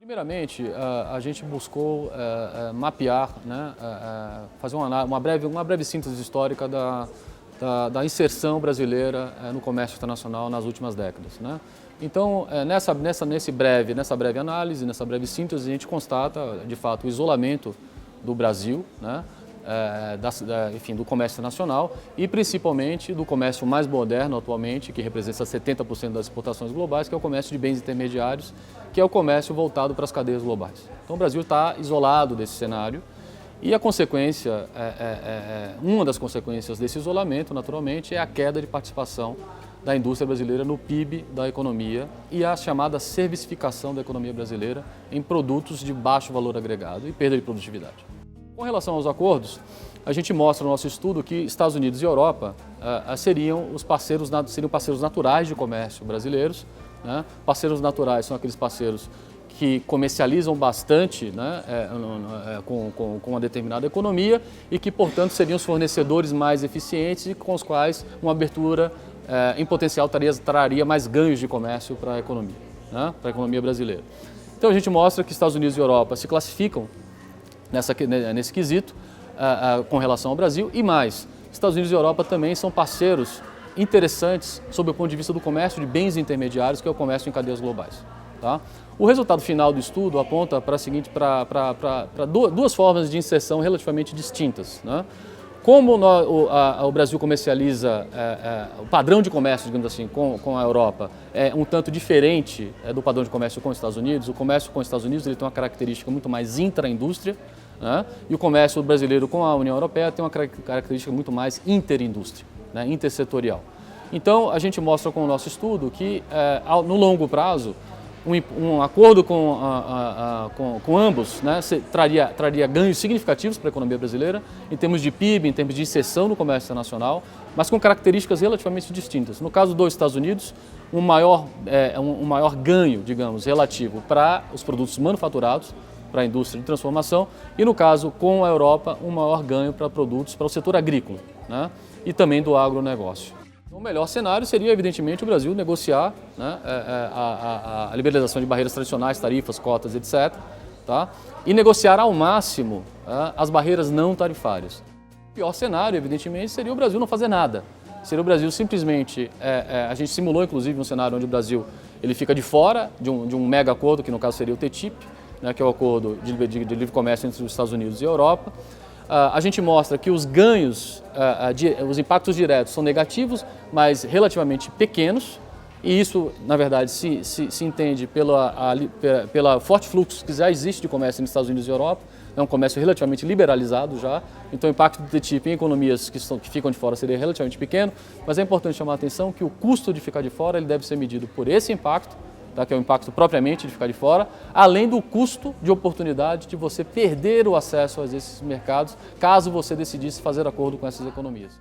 Primeiramente, a gente buscou mapear, né, fazer uma breve síntese histórica da inserção brasileira no comércio internacional nas últimas décadas, né? Então, nessa breve análise, nessa breve síntese, a gente constata, de fato, o isolamento do Brasil, né, enfim, do comércio internacional e principalmente do comércio mais moderno atualmente, que representa 70% das exportações globais, que é o comércio de bens intermediários, que é o comércio voltado para as cadeias globais. Então o Brasil está isolado desse cenário e a consequência, uma das consequências desse isolamento, naturalmente, é a queda de participação da indústria brasileira no PIB da economia e a chamada servicificação da economia brasileira em produtos de baixo valor agregado e perda de produtividade. Com relação aos acordos, a gente mostra no nosso estudo que Estados Unidos e Europa seriam parceiros naturais de comércio brasileiros, né? Parceiros naturais são aqueles parceiros que comercializam bastante, né, com uma determinada economia e que, portanto, seriam os fornecedores mais eficientes e com os quais uma abertura em potencial traria mais ganhos de comércio para a economia, né, para a economia brasileira. Então a gente mostra que Estados Unidos e Europa se classificam nesse quesito com relação ao Brasil e mais, Estados Unidos e Europa também são parceiros interessantes sob o ponto de vista do comércio de bens intermediários, que é o comércio em cadeias globais. Tá? O resultado final do estudo aponta para duas formas de inserção relativamente distintas, né? Como o Brasil comercializa, o padrão de comércio, digamos assim, com a Europa é um tanto diferente do padrão de comércio com os Estados Unidos. O comércio com os Estados Unidos ele tem uma característica muito mais intra-indústria, né? E o comércio brasileiro com a União Europeia tem uma característica muito mais interindústria, né? Intersetorial. Então, a gente mostra com o nosso estudo que, no longo prazo, um acordo com ambos, né, traria ganhos significativos para a economia brasileira, em termos de PIB, em termos de inserção no comércio internacional, mas com características relativamente distintas. No caso dos Estados Unidos, um maior ganho, digamos, relativo para os produtos manufaturados, para a indústria de transformação, e no caso com a Europa, um maior ganho para produtos para o setor agrícola, né, e também do agronegócio. O melhor cenário seria, evidentemente, o Brasil negociar, né, a liberalização de barreiras tradicionais, tarifas, cotas, etc. Tá? E negociar ao máximo as barreiras não tarifárias. O pior cenário, evidentemente, seria o Brasil não fazer nada. Seria o Brasil simplesmente, a gente simulou inclusive um cenário onde o Brasil ele fica de fora de um mega acordo, que no caso seria o TTIP, né, que é o acordo de livre comércio entre os Estados Unidos e a Europa. A gente mostra que os ganhos, os impactos diretos são negativos, mas relativamente pequenos, e isso, na verdade, se entende pela forte fluxo que já existe de comércio nos Estados Unidos e Europa. É um comércio relativamente liberalizado já, então o impacto do TTIP em economias que ficam de fora seria relativamente pequeno, mas é importante chamar a atenção que o custo de ficar de fora ele deve ser medido por esse impacto, tá, que é o impacto propriamente de ficar de fora, além do custo de oportunidade de você perder o acesso a esses mercados, caso você decidisse fazer acordo com essas economias.